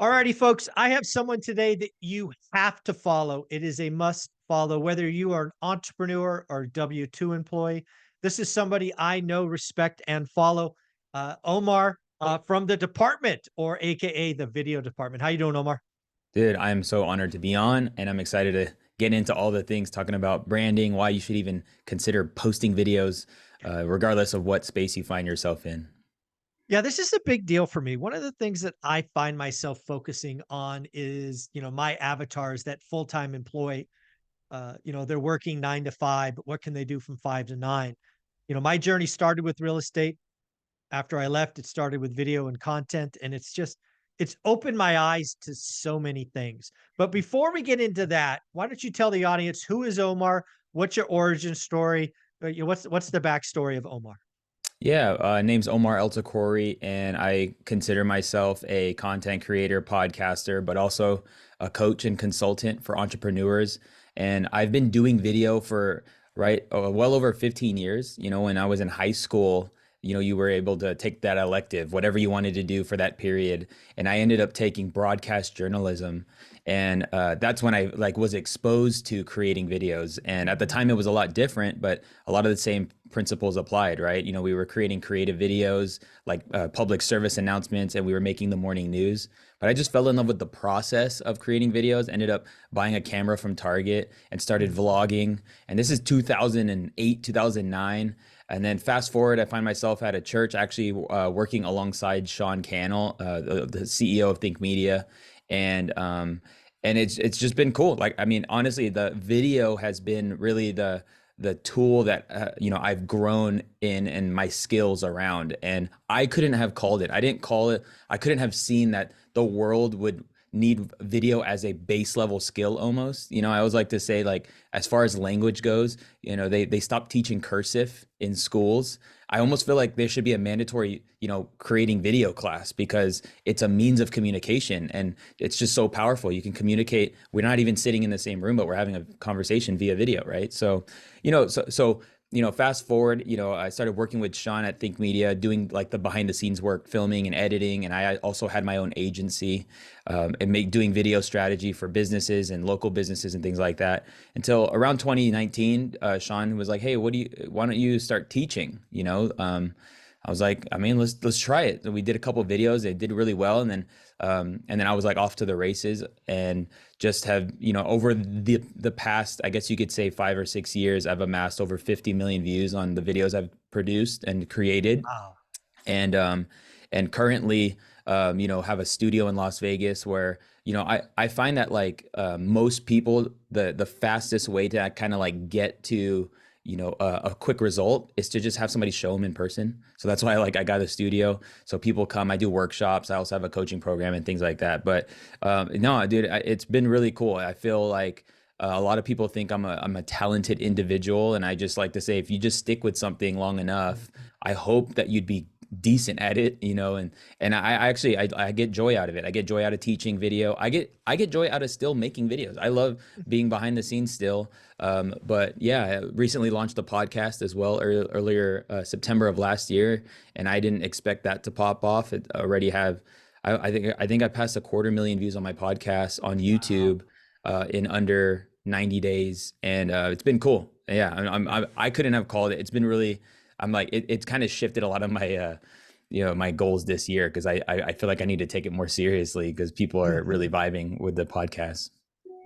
Alrighty, folks, I have someone today that you have to follow. It is a must follow, whether you are an entrepreneur or W-2 employee. This is somebody I know, respect, and follow. Omar from the department, or AKA the video department. How you doing, Omar? Dude, I am so honored to be on, and I'm excited to get into all the things talking about branding, why you should even consider posting videos, regardless of what space you find yourself in. Yeah, this is a big deal for me. One of the things that I find myself focusing on is, my avatars, that full-time employee. They're working 9 to 5, but what can they do from 5 to 9? My journey started with real estate. After I left, it started with video and content, and it's opened my eyes to so many things. But before we get into that, why don't you tell the audience, who is Omar? What's your origin story? What's the backstory of Omar? Yeah, name's Omar El and I consider myself a content creator, podcaster, but also a coach and consultant for entrepreneurs. And I've been doing video for well over 15 years. When I was in high school, you were able to take that elective, whatever you wanted to do for that period. And I ended up taking broadcast journalism, and that's when I was exposed to creating videos. And at the time, it was a lot different, but a lot of the same principles applied, right? We were creating creative videos like public service announcements, and we were making the morning news. But I just fell in love with the process of creating videos, ended up buying a camera from Target and started vlogging. And this is 2008, 2009. And then fast forward, I find myself at a church actually working alongside Sean Cannell, the CEO of Think Media. And it's just been cool. Like, I mean, honestly, the video has been really the tool that I've grown in and my skills around. And I couldn't have called it. I didn't call it. I couldn't have seen that the world would need video as a base level skill almost. I always like to say, like, as far as language goes, they stopped teaching cursive in schools. I almost feel like there should be a mandatory, creating video class, because it's a means of communication and it's just so powerful. You can communicate. We're not even sitting in the same room, but we're having a conversation via video, right? So fast forward, I started working with Sean at Think Media, doing like the behind the scenes work, filming and editing. And I also had my own agency, and doing video strategy for businesses and local businesses and things like that. Until around 2019, Sean was like, "Hey, why don't you start teaching?" I was like, I mean, let's try it. So we did a couple of videos. They did really well. And then I was like off to the races, and just have, over the past, I guess you could say 5 or 6 years, I've amassed over 50 million views on the videos I've produced and created. Wow. And currently, have a studio in Las Vegas where, I find that like most people, the fastest way to kind of like get to, a quick result is to just have somebody show them in person. So that's why I got a studio. So people come, I do workshops. I also have a coaching program and things like that. But no, dude, it's been really cool. I feel like a lot of people think I'm a talented individual. And I just like to say, if you just stick with something long enough, I hope that you'd be decent at it, and I actually I get joy out of it. I get joy out of teaching video. I get joy out of still making videos. I love being behind the scenes still. But yeah, I recently launched a podcast as well, earlier September of last year, and I didn't expect that to pop off. It already have I think I passed 250,000 views on my podcast on Wow. YouTube in under 90 days, and it's been cool. Yeah, I couldn't have called it. It's been really, I'm like, it's kind of shifted a lot of my my goals this year, because I feel like I need to take it more seriously, because people are really vibing with the podcast.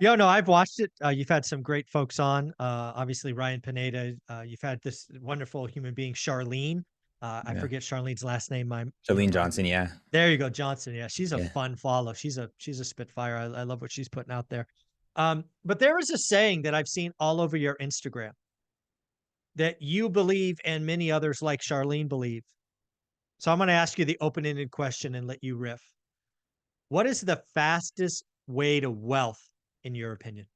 No, I've watched it. You've had some great folks on. Obviously, Ryan Pineda. You've had this wonderful human being, Charlene. I Yeah, forget Charlene's last name. Charlene Johnson. Yeah, There you go, Johnson. Yeah, she's a yeah. fun follow. She's a spitfire. I love what she's putting out there. But there is a saying that I've seen all over your Instagram that you believe and many others like Charlene believe. So I'm going to ask you the open-ended question and let you riff. What is the fastest way to wealth, in your opinion?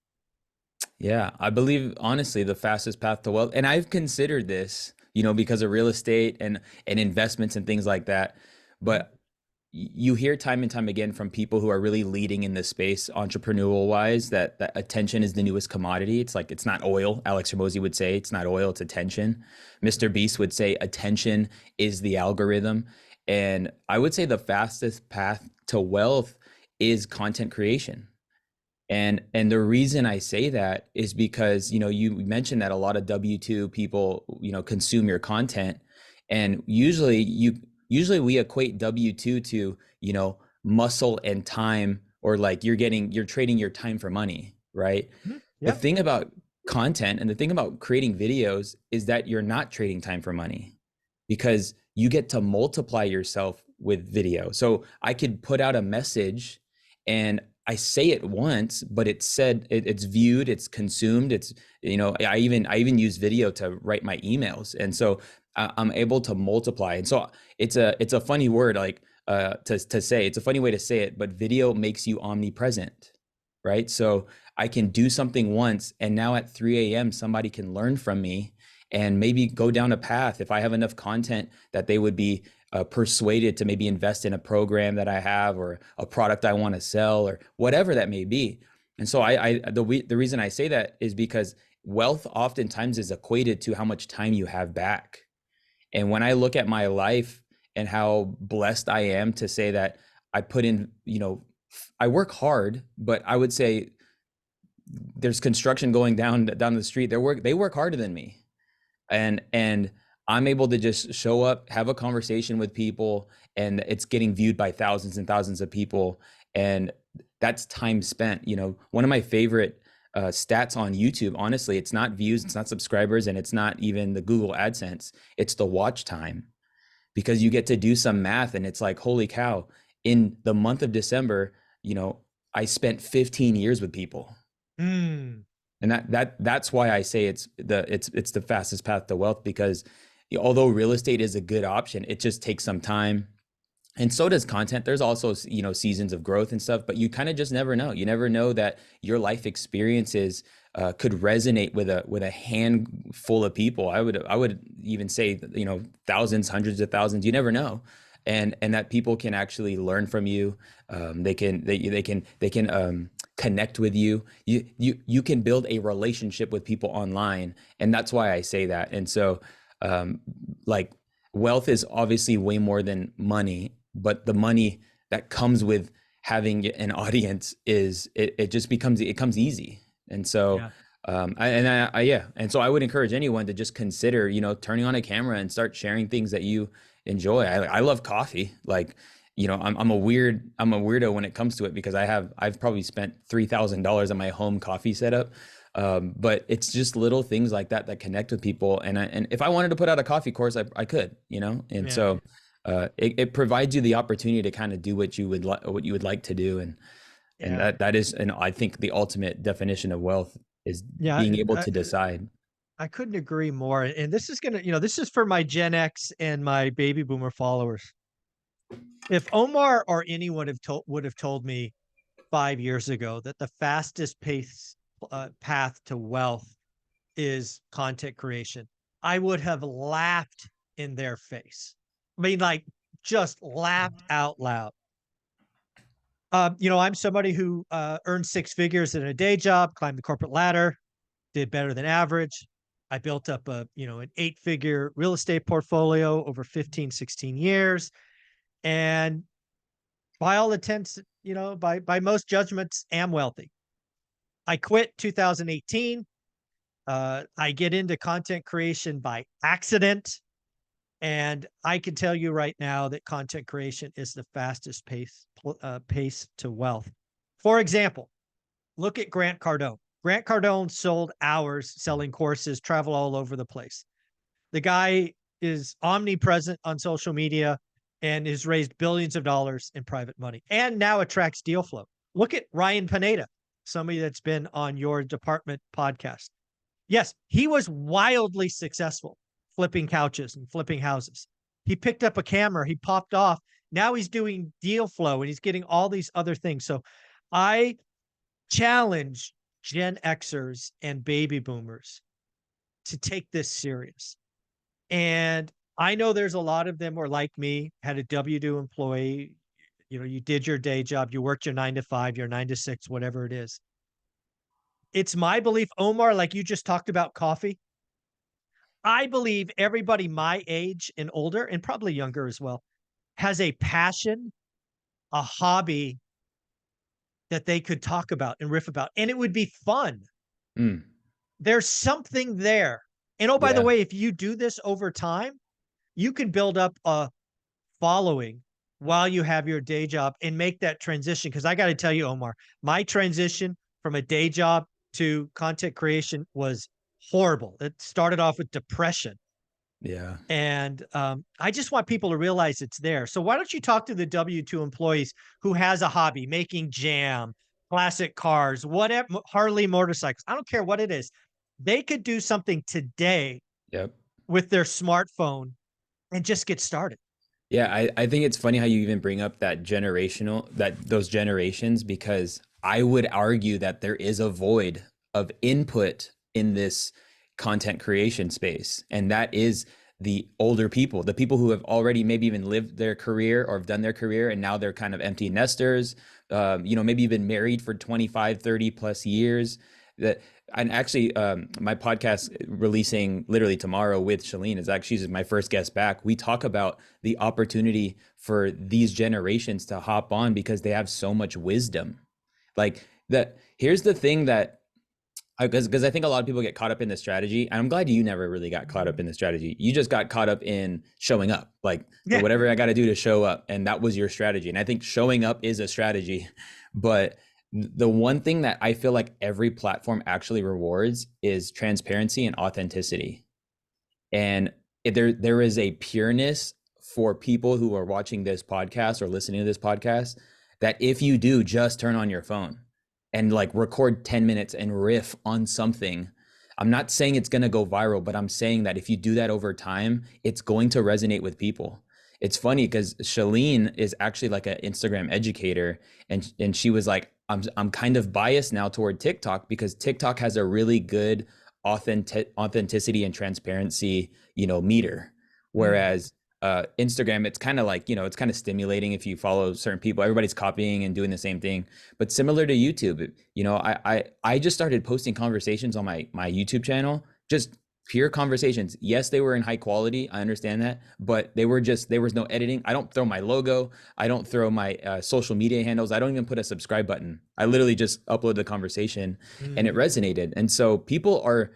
Yeah, I believe honestly the fastest path to wealth, and I've considered this, because of real estate and investments and things like that. Mhm. But you hear time and time again from people who are really leading in this space, entrepreneurial wise, that attention is the newest commodity. It's like, it's not oil. Alex Hormozy would say it's not oil, it's attention. Mr. Beast would say attention is the algorithm. And I would say the fastest path to wealth is content creation. And the reason I say that is because, you mentioned that a lot of W2 people, consume your content. And usually we equate W2 to, muscle and time, or like you're trading your time for money, right? Mhm. The Yep. thing about content and the thing about creating videos is that you're not trading time for money, because you get to multiply yourself with video. So I could put out a message and I say it once, but it's viewed, it's consumed, I even use video to write my emails. And so I'm able to multiply. And so it's a funny word, like to say, it's a funny way to say it, but video makes you omnipresent, right? So I can do something once, and now at 3 a.m. somebody can learn from me and maybe go down a path, if I have enough content, that they would be persuaded to maybe invest in a program that I have, or a product I want to sell, or whatever that may be. And so the reason I say that is because wealth oftentimes is equated to how much time you have back. And when I look at my life and how blessed I am to say that I put in, I work hard, but I would say there's construction going down the street. They work harder than me. And I'm able to just show up, have a conversation with people, and it's getting viewed by thousands and thousands of people. And that's time spent. One of my favorite stats on YouTube, honestly, it's not views, it's not subscribers, and it's not even the Google AdSense. It's the watch time, because you get to do some math, and it's like, holy cow, in the month of December, I spent 15 years with people. Mm, And that's why I say it's the fastest path to wealth, because although real estate is a good option, it just takes some time. And so does content. There's also, seasons of growth and stuff, but you kind of just never know. You never know that your life experiences could resonate with a handful of people. I would even say, thousands, hundreds of thousands. You never know. And that people can actually learn from you. They can connect with you. You can build a relationship with people online, and that's why I say that. And so, um, like, wealth is obviously way more than money, but the money that comes with having an audience it just comes easy. And so, yeah. yeah. And so I would encourage anyone to just consider, turning on a camera and start sharing things that you enjoy. I love coffee. Like, I'm a weirdo when it comes to it, because I've probably spent $3,000 on my home coffee setup. But it's just little things like that that connect with people. And if I wanted to put out a coffee course, I could, and Yeah. so it provides you the opportunity to kind of do what you would like to do. And Yeah. that is, and I think the ultimate definition of wealth is Yeah. being able to decide. I couldn't agree more. And this is gonna, this is for my Gen X and my baby boomer followers. If Omar or anyone would have told me 5 years ago that the fastest path to wealth is content creation, I would have laughed in their face. I mean, like, just laughed out loud. I'm somebody who earned six figures in a day job, climbed the corporate ladder, did better than average. I built up an eight-figure real estate portfolio over 15, 16 years. And by all intents, by most judgments, am wealthy. I quit 2018. I get into content creation by accident. And I can tell you right now that content creation is the fastest pace to wealth. For example, look at Grant Cardone. Grant Cardone sold hours selling courses, travel all over the place. The guy is omnipresent on social media and has raised billions of dollars in private money and now attracts deal flow. Look at Ryan Pineda, somebody that's been on your department podcast. Yes, he was wildly successful flipping couches and flipping houses. He picked up a camera, he popped off. Now he's doing deal flow and he's getting all these other things. So I challenge Gen Xers and baby boomers to take this serious. And I know there's a lot of them were like me, had a W-2 employee. You did your day job, you worked your 9 to 5, your 9 to 6, whatever it is. It's my belief, Omar, like you just talked about coffee. I believe everybody my age and older, and probably younger as well, has a passion, a hobby that they could talk about and riff about, and it would be fun. Mm, There's something there. And oh, by the yeah. way, if you do this over time, you can build up a following while you have your day job and make that transition. Because I got to tell you, Omar, my transition from a day job to content creation was horrible. It started off with depression. Yeah. And I just want people to realize it's there. So why don't you talk to the W-2 employees who has a hobby, making jam, classic cars, whatever, Harley motorcycles. I don't care what it is. They could do something today Yep. with their smartphone and just get started. Yeah, I think it's funny how you even bring up that those generations, because I would argue that there is a void of input in this content creation space. And that is the older people, the people who have already maybe even lived their career or have done their career, and now they're kind of empty nesters. Maybe you've been married for 25, 30 plus years. That and actually, my podcast releasing literally tomorrow with Shalene is actually, she's my first guest back. We talk about the opportunity for these generations to hop on because they have so much wisdom. Like that. Here's the thing that because I think a lot of people get caught up in the strategy. And I'm glad you never really got caught up in the strategy. You just got caught up in showing up, like Yeah. whatever I got to do to show up, and that was your strategy. And I think showing up is a strategy, but the one thing that I feel like every platform actually rewards is transparency and authenticity. And there is a pureness for people who are watching this podcast or listening to this podcast, that if you do just turn on your phone and like record 10 minutes and riff on something, I'm not saying it's going to go viral, but I'm saying that if you do that over time, it's going to resonate with people. It's funny because Shalene is actually like an Instagram educator, and she was like, I'm kind of biased now toward TikTok because TikTok has a really good authenticity and transparency, meter. Mm. Whereas Instagram, it's kind of like, it's kind of stimulating if you follow certain people. Everybody's copying and doing the same thing. But similar to YouTube, I just started posting conversations on my YouTube channel, just pure conversations. Yes, they were in high quality. I understand that, but there was no editing. I don't throw my logo. I don't throw my social media handles. I don't even put a subscribe button. I literally just upload the conversation, and it Mhm. resonated. And so people are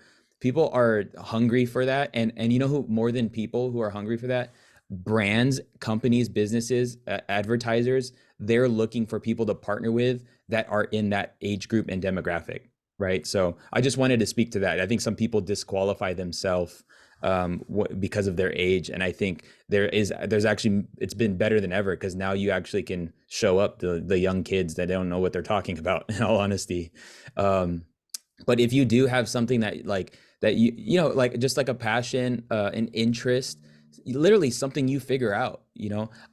hungry for that. And you know who more than people who are hungry for that? Brands, companies, businesses, advertisers. They're looking for people to partner with that are in that age group and demographic, right? So I just wanted to speak to that. I think some people disqualify themselves because of their age, and I think there's actually, it's been better than ever because now you actually can show up the young kids that don't know what they're talking about. In all honesty, but if you do have something that like just like a passion, an interest, literally something you figure out,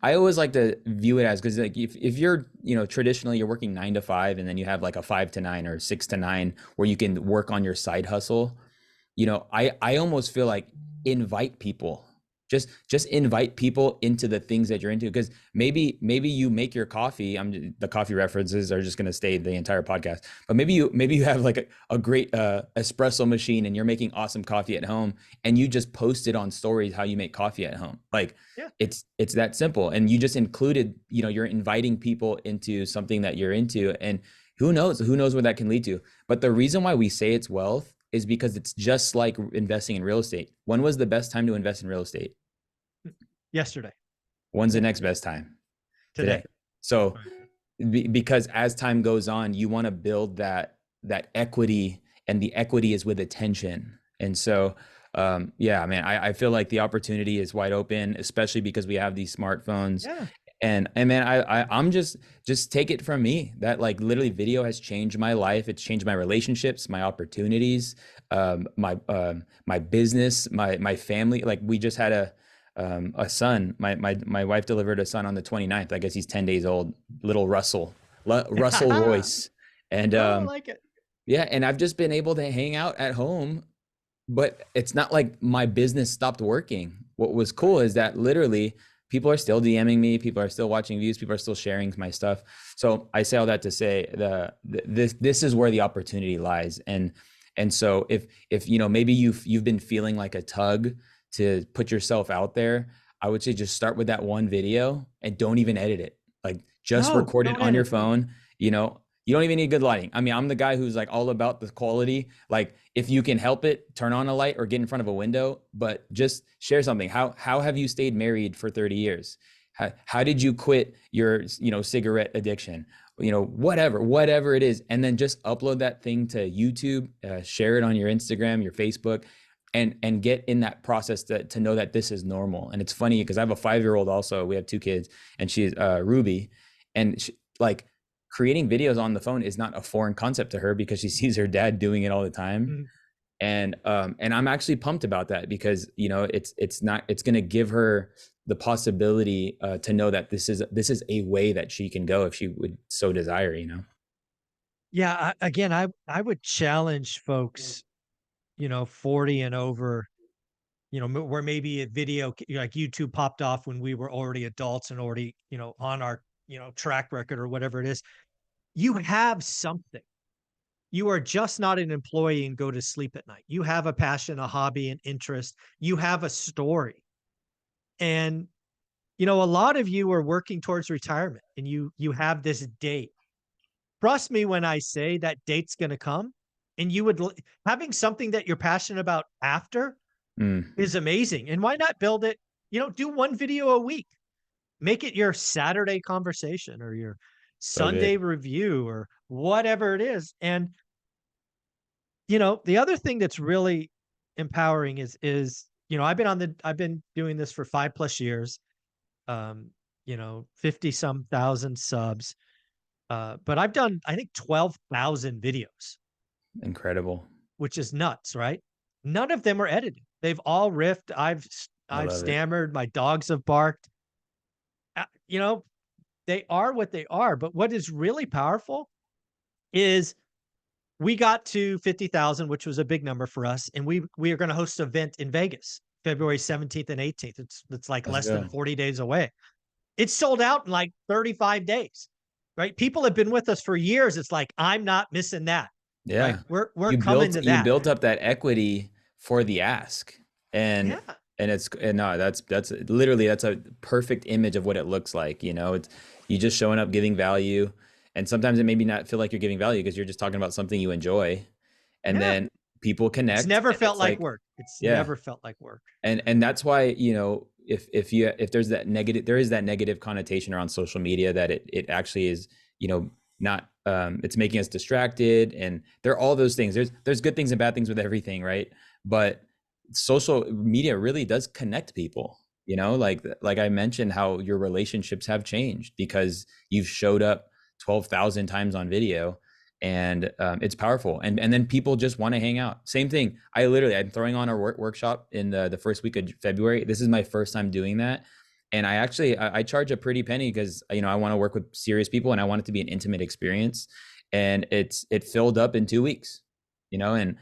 I always like to view it as, because like if you're, traditionally you're working 9 to 5, and then you have like a 5 to 9 or 6 to 9 where you can work on your side hustle. I almost feel like invite people. Just invite people into the things that you're into, because maybe you make your coffee. The coffee references are just going to stay the entire podcast, but maybe you have like a great espresso machine, and you're making awesome coffee at home, and you just post it on stories how you make coffee at home. Like Yeah. it's that simple, and you just included, you're inviting people into something that you're into, and who knows where that can lead to. But the reason why we say it's wealth is because it's just like investing in real estate. When was the best time to invest in real estate? Yesterday. When's the next best time? Today. Today. So Right. because as time goes on, you want to build that equity, and the equity is with attention. And so yeah, man, I feel like the opportunity is wide open, especially because we have these smartphones. Yeah. And man, I'm just take it from me that like literally video has changed my life. It's changed my relationships, my opportunities, my business, my family. Like we just had a son. My wife delivered a son on the 29th. I guess he's 10 days old. Little Russell Oh, Royce. And I like it. yeah, and I've just been able to hang out at home, but it's not like my business stopped working. What was cool Right. is that literally people are still DMing me, people are still watching views, people are still sharing my stuff. So I say all that to say this is where the opportunity lies. And so if maybe you've been feeling like a tug to put yourself out there, I would say just start with that one video and don't even edit it. Like just No, record it don't on your edit. phone. You don't even need good lighting. I mean, I'm the guy who's like all about the quality. Like if you can help it, turn on a light or get in front of a window, but just share something. How have you stayed married for 30 years? How did you quit your, cigarette addiction? Whatever it is, and then just upload that thing to YouTube, share it on your Instagram, your Facebook, and get in that process to know that this is normal. And it's funny because I have a 5-year-old also. We have 2 kids, and she's Ruby, and like creating videos on the phone is not a foreign concept to her because she sees her dad doing it all the time. Mhm. And I'm actually pumped about that because it's going to give her the possibility to know that this is a way that she can go if she would so desire. Yeah, again, I would challenge folks, 40 and over, where maybe a video like YouTube popped off when we were already adults and already, on our, track record or whatever it is. You have something. You are just not an employee and go to sleep at night. You have a passion, a hobby, an interest. You have a story. And, a lot of you are working towards retirement and you have this date. Trust me when I say that date's gonna come, and having something that you're passionate about after Mm, is amazing, and why not build it, do 1 video a week. Make it your Saturday conversation or your so Sunday good. review or whatever it is, and, the other thing that's really empowering is, I've been doing this for 5 plus years, 50 some thousand subs, but I've done, I think, 12,000 videos, Incredible. which is nuts, right? None of them are edited. They've all riffed. I I've love it. stammered. My dogs have barked. Uh, you know, they are what they are. But what is really powerful is we got to 50,000, which was a big number for us, and we are going to host an event in Vegas, February 17th and 18th. It's like Let's less than go. 40 days away. It's sold out in like 35 days. Right? People have been with us for years. It's like I'm not missing that. Right? Yeah. We're You coming built to you that. built up that equity for the ask. And Yeah. and no, that's literally that's a perfect image of what it looks like, It's you just showing up giving value. And sometimes it maybe not feel like you're giving value because you're just talking about something you enjoy. And Yeah. then people It's connect never and felt it's like like, work. It's yeah. never felt like work. And that's why, if there's that negative, there is that negative connotation around social media that it actually is, not it's making us distracted, and there are all those things. There's good things and bad things with everything, right? But social media really does connect people, like I mentioned how your relationships have changed because you've showed up 12,000 times on video, and it's powerful, and then people just want to hang out. Same thing, I'm throwing on a workshop in the first week of February. This is my first time doing that, and I charge a pretty penny because I want to work with serious people and I want it to be an intimate experience, and it filled up in 2 weeks, and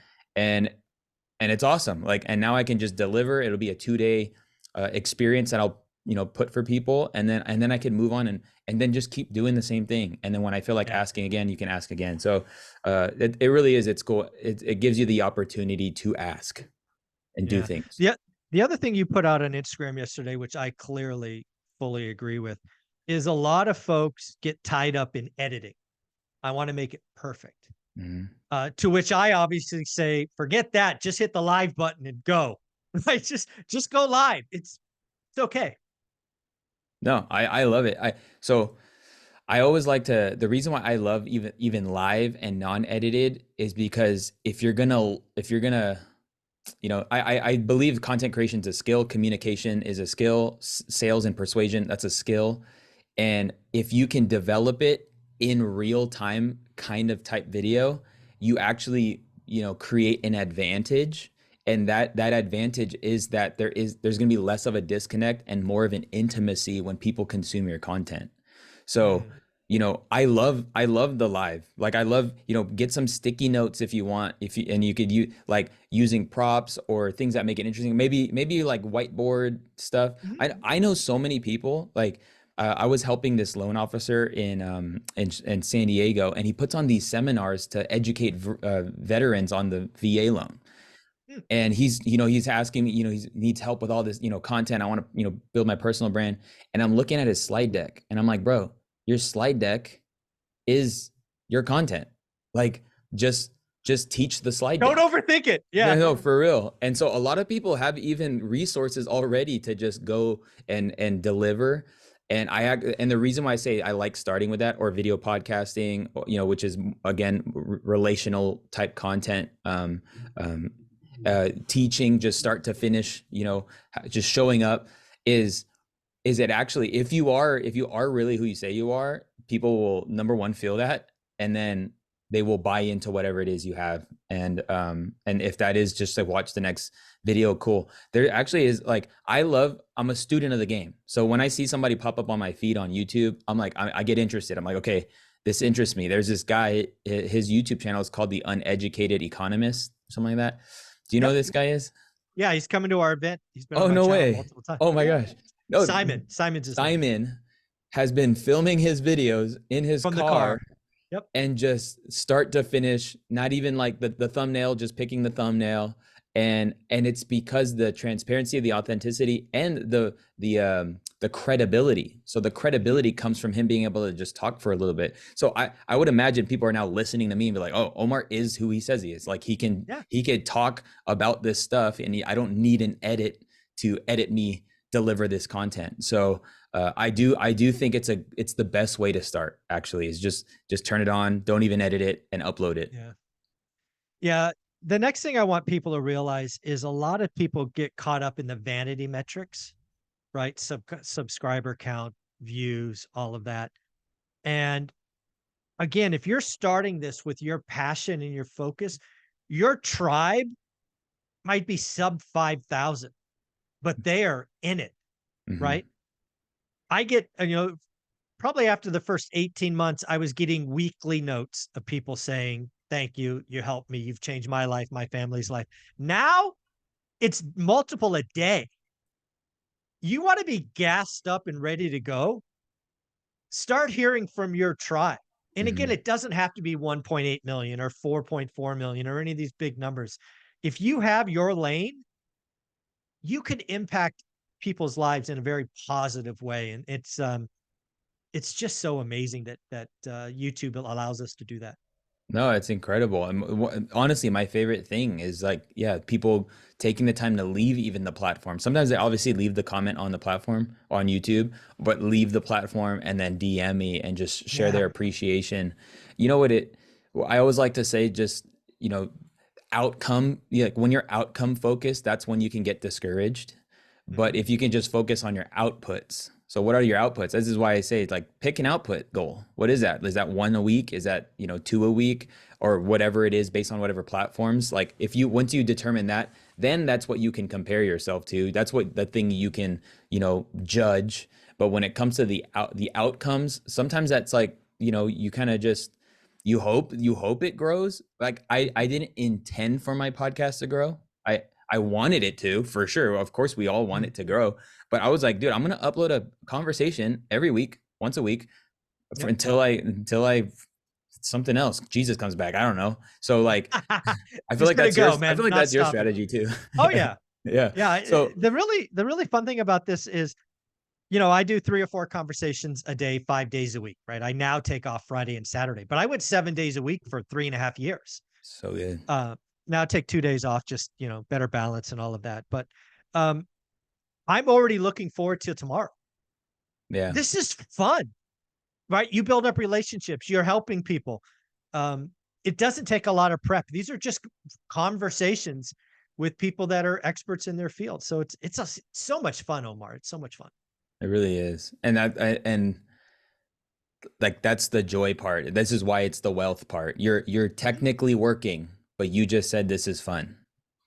and it's awesome. Like, and now I can just deliver. It'll be a 2-day experience that I'll put for people, and then I can move on and then just keep doing the same thing. And then when I feel like Yeah. asking again, you can ask again. So it really is. It's cool. It gives you the opportunity to ask and do Yeah. things. The other thing you put out on Instagram yesterday, which I clearly fully agree with, is a lot of folks get tied up in editing. I want to make it perfect. Mhm. To which I obviously say, forget that. Just hit the live button and go. Right? Just go live. It's okay. No, I love it. I always like to, the reason why I love even live and non-edited is because if you're gonna I believe content creation is a skill, communication is a skill, sales and persuasion, that's a skill. And if you can develop it in real time kind of type video, you actually, create an advantage. And that advantage is that there's going to be less of a disconnect and more of an intimacy when people consume your content. So, Mm. I love the live. Like I love, get some sticky notes if you want, and you could use like using props or things that make it interesting. Maybe like whiteboard stuff. I Mhm. I know so many people like I was helping this loan officer in San Diego, and he puts on these seminars to educate veterans on the VA loan. Mm. And he's asking me, he needs help with all this, content. I want to, build my personal brand. And I'm looking at his slide deck, and I'm like, bro, your slide deck is your content. Like just just teach the slide Don't deck. overthink it. No, Yeah. no, for real. And so a lot of people have even resources already to just go and deliver. And and the reason why I say I like starting with that, or video podcasting, which is again relational type content, um, teaching just start to finish, just showing up, is it actually, if you are really who you say you are, people will, number one, feel that, and then they will buy into whatever it is you have. And if that is just to watch the next video, cool. There actually is, like, I'm a student of the game. So when I see somebody pop up on my feed on YouTube, I'm like, I get interested. I'm like, okay, this interests me. There's this guy, his YouTube channel is called The Uneducated Economist, something like that. Do you know Yep. who this guy is? Yeah, he's coming to our event. He's been on Oh, my no channel way. multiple times. Oh my Yeah. gosh. No, Simon's his name. Simon has been filming his videos in his From the car car. Yep. and just start to finish, not even like the thumbnail, just picking the thumbnail. And it's because the transparency, the authenticity, and the credibility. So the credibility comes from him being able to just talk for a little bit. So I would imagine people are now listening to me and be like, oh, Omar is who he says he is. Like Yeah. he could talk about this stuff, and I don't need an edit to edit me deliver this content. So I do think it's the best way to start, actually, is just turn it on, don't even edit it, and upload it. Yeah. Yeah. The next thing I want people to realize is a lot of people get caught up in the vanity metrics, right? Subscriber count, views, all of that. And again, if you're starting this with your passion and your focus, your tribe might be sub 5,000, but they are in it, Hmm. right? I get, probably after the first 18 months, I was getting weekly notes of people saying, thank you. You helped me. You've changed my life, my family's life. Now it's multiple a day. You want to be gassed up and ready to go? Start hearing from your tribe. And again, Hmm. it doesn't have to be 1.8 million or 4.4 million or any of these big numbers. If you have your lane, you can impact people's lives in a very positive way. And it's just so amazing that YouTube allows us to do that. No, it's incredible. And honestly, my favorite thing is, like, yeah, people taking the time to leave even the platform. Sometimes they obviously leave the comment on the platform on YouTube, but leave the platform and then DM me and just share Yeah. their appreciation. You know what I always like to say, just, you know, outcome, yeah, like when you're outcome focused, that's when you can get discouraged. But Mhm. if you can just focus on your outputs, so what are your outputs? This is why I say, it's like, pick an output goal. What is that? Is that one a week? Is that, two a week, or whatever it is, based on whatever platforms? Like, if you once you determine that, then that's what you can compare yourself to. That's what the thing you can, judge. But when it comes to the outcomes, sometimes that's like, you kind of just, you hope it grows. Like, I didn't intend for my podcast to grow. I wanted it to, for sure. Of course, we all want Mhm. it to grow. But I was like, dude, I'm gonna upload a conversation every week, once a week, Yep. until I something else, Jesus comes back. I don't know. So, like, I feel Just like gonna that's your go, I feel man, like not that's your stopping. strategy too. Oh yeah. Yeah. Yeah. So The really fun thing about this is, I do 3 or 4 conversations a day, 5 days a week, right? I now take off Friday and Saturday, but I went 7 days a week for 3.5 years. so good. Uh, Now I take 2 days off, just, better balance and all of that. But um, I'm already looking forward to tomorrow. Yeah. This is fun, right? You build up relationships, you're helping people. Um, it doesn't take a lot of prep. These are just conversations with people that are experts in their field. So so much fun, Omar. It's so much fun. It really is. And like, that's the joy part. This is why it's the wealth part. You're Mhm. technically working, but you just said this is fun.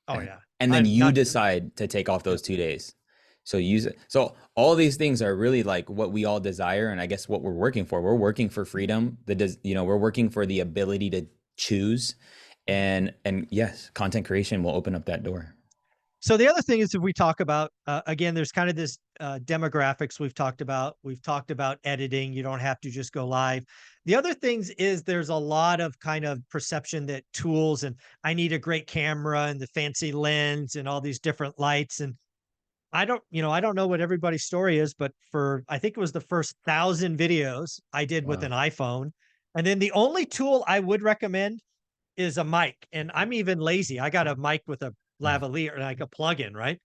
Oh yeah. And then I'm you not. decide to take off Yep. those 2 days. So use it. So all these things are really like what we all desire, and I guess what we're working for. We're working for freedom. We're working for the ability to choose, Mhm. and yes, content creation will open up that door. So the other thing is, if we talk about again, there's kind of this demographics we've talked about. We've talked about editing. You don't have to just go live. The other things is there's a lot of kind of perception that tools and I need a great camera and the fancy lens and all these different lights. And I don't know what everybody's story is, but I think it was the first 1,000 videos I did with an Wow. iPhone. And then the only tool I would recommend is a mic, and I'm even lazy. I got a mic with a lavalier, like a plug-in, right?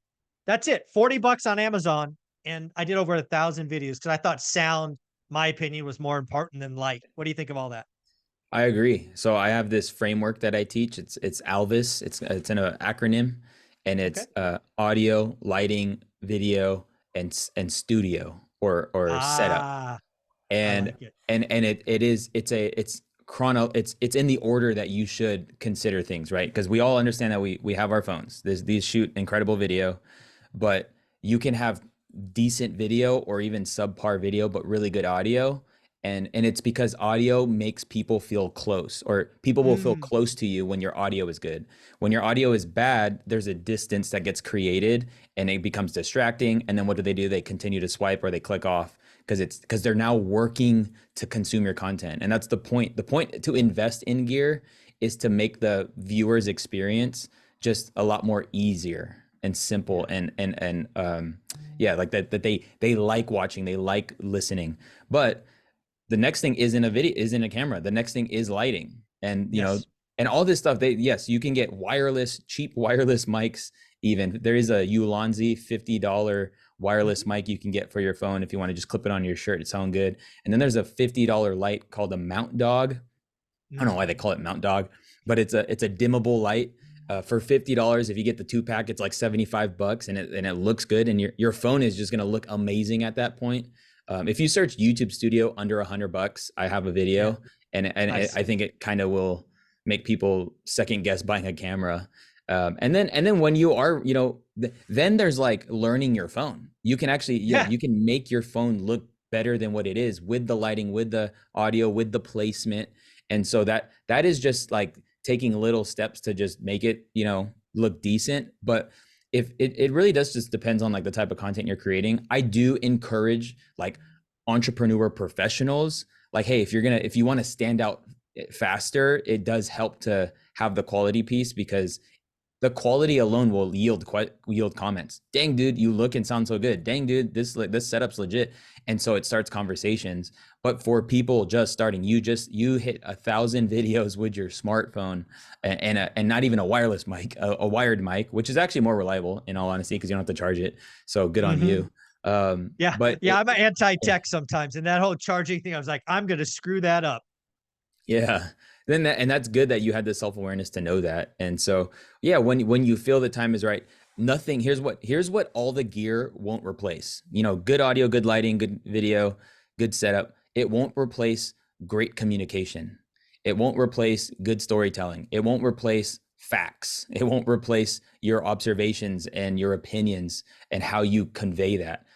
That's it, 40 bucks on Amazon, and I did over 1,000 videos because I thought sound, my opinion, was more important than light. What do you think of all that? I agree. So I have this framework that I teach. It's ALVIS. It's an acronym, and Okay. it's audio, lighting, video, and studio or setup. Ah, I And like it. it's chrono it's in the order that you should consider things, right? Because we all understand that we have our phones. These shoot incredible video, but you can have decent video or even subpar video but really good audio, and it's because audio makes people feel close, or people will feel Mm, close to you when your audio is good. When your audio is bad, there's a distance that gets created and it becomes distracting, and then what do? They continue to swipe or they click off because they're now working to consume your content. And that's the point. The point to invest in gear is to make the viewer's experience just a lot more easier and simple, yeah. and yeah, like that they like watching, they like listening. But the next thing isn't a video, isn't a camera. The next thing is lighting. And Yes. and all this stuff, yes, you can get wireless, cheap wireless mics. Even there is a Ulanzi $50 wireless Mhm, mic you can get for your phone if you want to just clip it on your shirt. It sounds good. And then there's a $50 light called a Mount Dog. I don't know mm. why they call it Mount Dog, but it's a dimmable light. For $50, if you get the two pack, it's like 75 bucks, and it looks good, and your phone is just gonna look amazing at that point. If you search YouTube Studio under $100, I have a Yeah, video, and nice. I think it kind of will make people second guess buying a camera. And then when you are, then there's like learning your phone. You can actually, Yeah, you can make your phone look better than what it is with the lighting, with the audio, with the placement. And so that is just like taking little steps to just make it, look decent. But if it really does just depends on like the type of content you're creating. I do encourage like entrepreneur professionals, like, hey, if you want to stand out faster, it does help to have the quality piece, because the quality alone will yield comments. Dang, dude, you look and sound so good. Dang, dude, this setup's legit. And so it starts conversations. But for people just starting, you hit 1,000 videos with your smartphone, and not even a wireless mic, a wired mic, which is actually more reliable in all honesty because you don't have to charge it. So good on mhm. you. Yeah, But yeah, I'm yeah. anti-tech sometimes, and that whole charging thing, I was like, "I'm gonna screw that up." Yeah. And that's good that you had the self-awareness to know that. And so, yeah, when you feel the time is right, nothing, here's what all the gear won't replace. Good audio, good lighting, good video, good setup. It won't replace great communication. It won't replace good storytelling. It won't replace facts. It won't replace your observations and your opinions and how you convey that.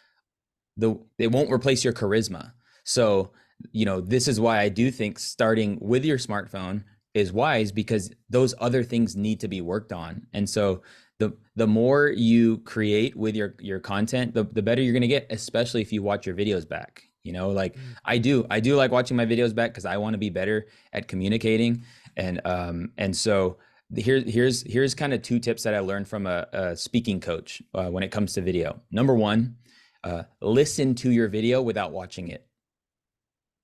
It won't replace your charisma. So, this is why I do think starting with your smartphone is wise, because those other things need to be worked on. And so the more you create with your content, the better you're going to get, especially if you watch your videos back. Like Mm. I do like watching my videos back because I want to be better at communicating. And so here's kind of two tips that I learned from a speaking coach when it comes to video. Number one, listen to your video without watching it.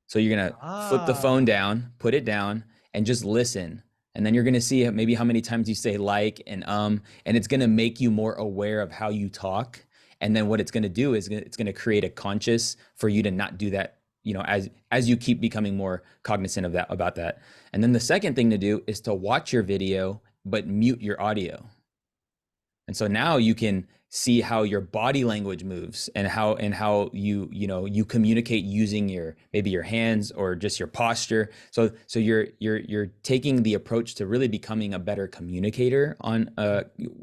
So you're gonna flip the phone Ah. down, put it down, and just listen. And then you're gonna see maybe how many times you say like and it's gonna make you more aware of how you talk. And then what it's gonna do is it's gonna create a conscious for you to not do that. As you keep becoming more cognizant of that about that. And then the second thing to do is to watch your video but mute your audio. And so now you can see how your body language moves, and how you communicate using maybe your hands or just your posture. So you're taking the approach to really becoming a better communicator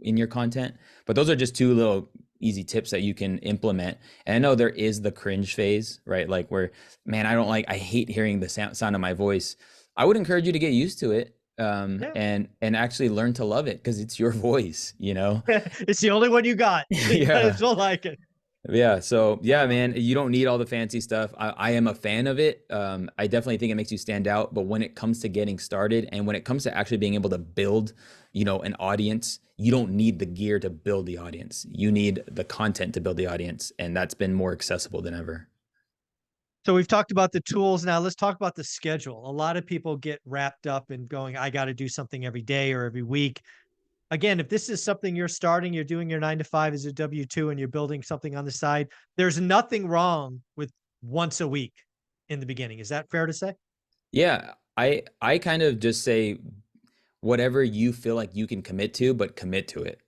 in your content. But those are just two little easy tips that you can implement. And I know there is the cringe phase, right? Like where, man, I hate hearing the sound of my voice. I would encourage you to get used to it, Yeah. and actually learn to love it because it's your voice, It's the only one you got, so you might Yeah. as well like it. Yeah. So yeah, Uh, man, you don't need all the fancy stuff. I am a fan of it. I definitely think it makes you stand out. But when it comes to getting started and when it comes to actually being able to build, an audience, you don't need the gear to build the audience. You need the content to build the audience. And that's been more accessible than ever. So we've talked about the tools. Now let's talk about the schedule. A lot of people get wrapped up in going, I got to do something every day or every week. Again, if this is something you're starting, you're doing your 9 to 5 as a W-2 and you're building something on the side, there's nothing wrong with once a week in the beginning. Is that fair to say? Yeah, I kind of just say whatever you feel like you can commit to, but commit to it.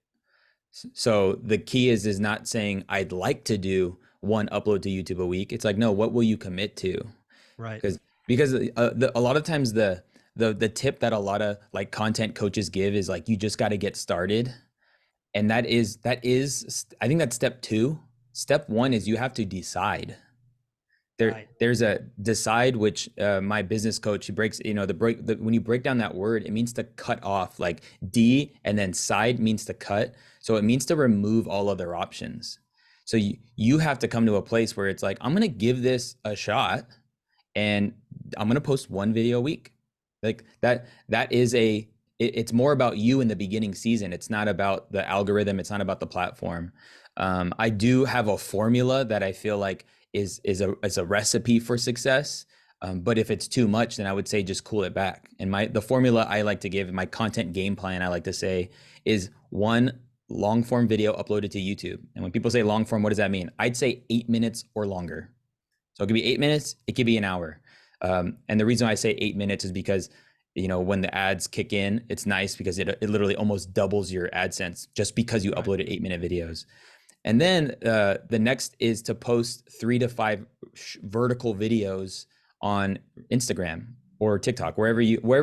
So the key is not saying I'd like to do one upload to YouTube a week. It's like, no, what will you commit to? Right. Because a lot of times the tip that a lot of like content coaches give is like you just got to get started, and that is I think that's step two. Step one is you have to decide. Right. There's a decide, which my business coach, he breaks, when you break down that word, it means to cut off, like D, and then side means to cut, so it means to remove all other options. So you have to come to a place where it's like, I'm going to give this a shot, and I'm going to post one video a week. Like that is it's more about you in the beginning season. It's not about the algorithm, it's not about the platform. I do have a formula that I feel like is a recipe for success. But if it's too much, then I would say just cool it back. And the formula I like to give, my content game plan, I like to say, is one long form video uploaded to YouTube. And when people say long form, what does that mean? I'd say 8 minutes or longer. So it could be 8 minutes, it could be an hour. And the reason I say 8 minutes is because, when the ads kick in, it's nice because it literally almost doubles your AdSense just because you Right. uploaded 8-minute videos. And then the next is to post 3 to 5 vertical videos on Instagram or TikTok, wherever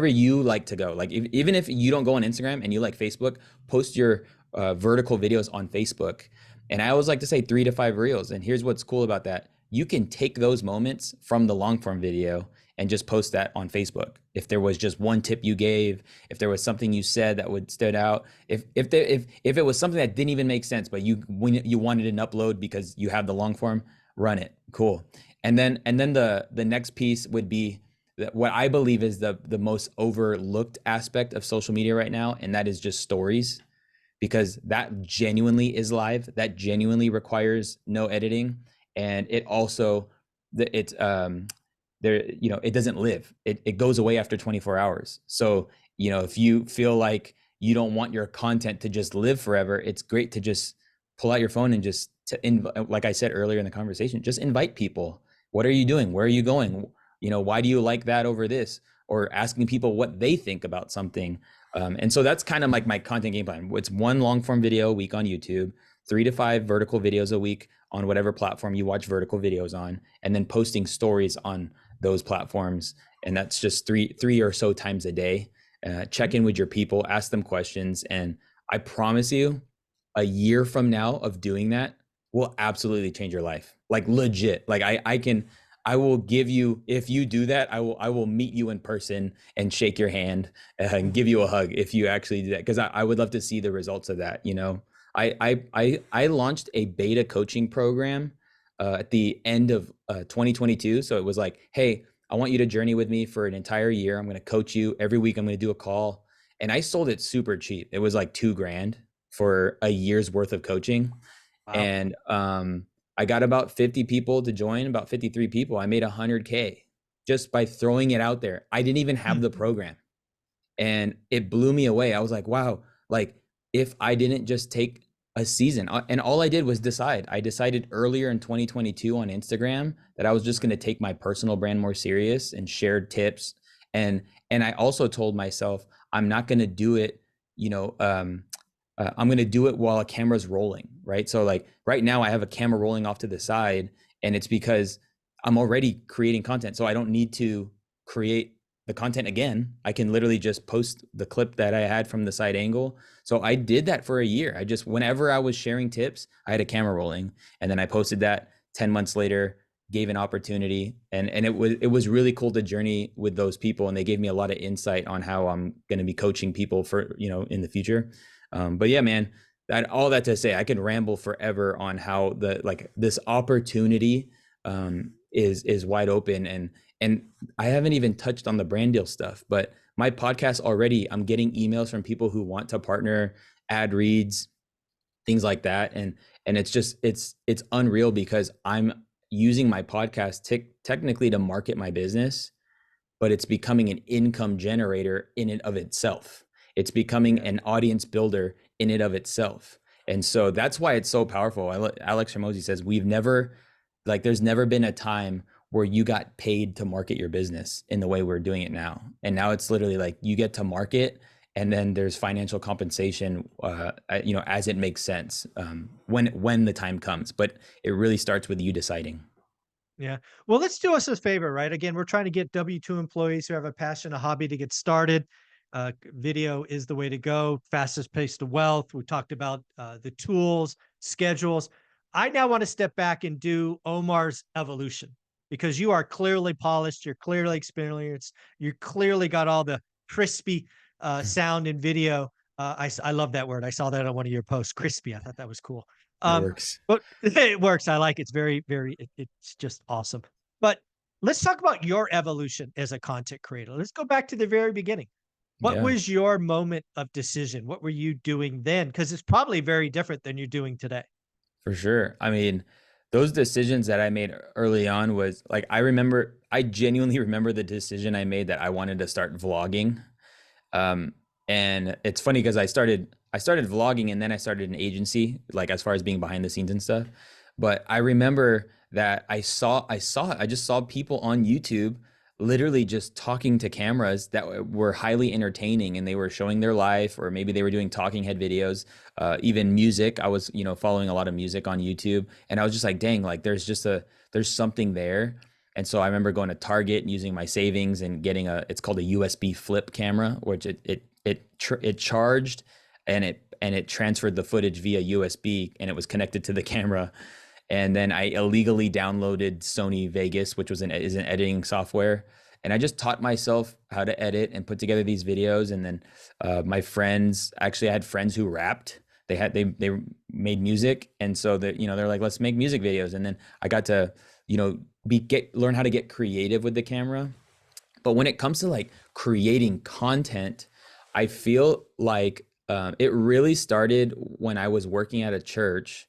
you like to go. Like even if you don't go on Instagram and you like Facebook, post your vertical videos on Facebook. And I always like to say 3 to 5 reels. And here's what's cool about that: you can take those moments from the long form video and just post that on Facebook. If there was just one tip you gave, if there was something you said that would stood out, if it was something that didn't even make sense, but when you wanted an upload because you have the long form, run it. Cool. And then the next piece would be what I believe is the most overlooked aspect of social media right now, and that is just stories, because that genuinely is live, that genuinely requires no editing, and it also it's there, it doesn't live, it goes away after 24 hours. So if you feel like you don't want your content to just live forever, it's great to just pull out your phone and just like I said earlier in the conversation, just invite people. What are you doing? Where are you going? Why do you like that over this? Or asking people what they think about something. And so that's kind of like my content game plan. It's one long form video a week on YouTube, 3 to 5 vertical videos a week on whatever platform you watch vertical videos on, and then posting stories on those platforms. And that's just three or so times a day. Check in with your people, ask them questions. And I promise you, a year from now of doing that will absolutely change your life. Like legit. Like I will give you, if you do that, I will meet you in person and shake your hand and give you a hug if you actually do that. Cause I would love to see the results of that. I launched a beta coaching program at the end of 2022. So it was like, hey, I want you to journey with me for an entire year. I'm going to coach you every week. I'm going to do a call. And I sold it super cheap. It was like 2 grand for a year's worth of coaching. Wow. And I got about 50 people to join, about 53 people. I made 100K just by throwing it out there. I didn't even have Hmm. the program, and it blew me away. I was like, wow, like if I didn't just take a season, and all I did was decide. I decided earlier in 2022 on Instagram that I was just going Right. to take my personal brand more serious and shared tips. And I also told myself I'm not going to do it, you know, I'm going to do it while a camera's rolling, right? So like right now I have a camera rolling off to the side, and it's because I'm already creating content. So I don't need to create the content again. I can literally just post the clip that I had from the side angle. So I did that for a year. I just, whenever I was sharing tips, I had a camera rolling, and then I posted that 10 months later, gave an opportunity, and it was really cool to journey with those people, and they gave me a lot of insight on how I'm going to be coaching people for, in the future. But yeah, man, all that to say, I could ramble forever on how this opportunity is wide open, and I haven't even touched on the brand deal stuff. But my podcast already, I'm getting emails from people who want to partner, ad reads, things like that, and it's just it's unreal because I'm using my podcast technically to market my business, but it's becoming an income generator in and of itself. It's becoming Yeah. an audience builder in and of itself. And so that's why it's so powerful. Alex Hormozy says, there's never been a time where you got paid to market your business in the way we're doing it now. And now it's literally like you get to market, and then there's financial compensation, as it makes sense, when the time comes. But it really starts with you deciding. Yeah. Well, let's do us a favor, right? Again, we're trying to get W-2 employees who have a passion, a hobby to get started. Video is the way to go. Fastest pace to wealth. We talked about the tools, schedules. I now want to step back and do Omar's evolution because you are clearly polished. You're clearly experienced. You clearly got all the crispy sound and video. I love that word. I saw that on one of your posts. Crispy. I thought that was cool. That Um, works. but it works. I like it. It's very, very, it's just awesome. But let's talk about your evolution as a content creator. Let's go back to the very beginning. What Yeah. was your moment of decision? What were you doing then? Because it's probably very different than you're doing today. For sure. I mean, those decisions that I made early on was like, I genuinely remember the decision I made that I wanted to start vlogging. Um, and it's funny because I started vlogging, and then I started an agency, like as far as being behind the scenes and stuff. But I remember that I just saw people on YouTube literally just talking to cameras that were highly entertaining, and they were showing their life, or maybe they were doing talking head videos, even music. I was, following a lot of music on YouTube, and I was just like, dang, like there's something there. And so I remember going to Target and using my savings and getting it's called a USB flip camera, which it charged, and it transferred the footage via USB, and it was connected to the camera. And then I illegally downloaded Sony Vegas, which is an editing software. And I just taught myself how to edit and put together these videos. And then my friends, actually, I had friends who rapped. They made music, and so that they're like, let's make music videos. And then I got to learn how to get creative with the camera. But when it comes to like creating content, I feel like it really started when I was working at a church,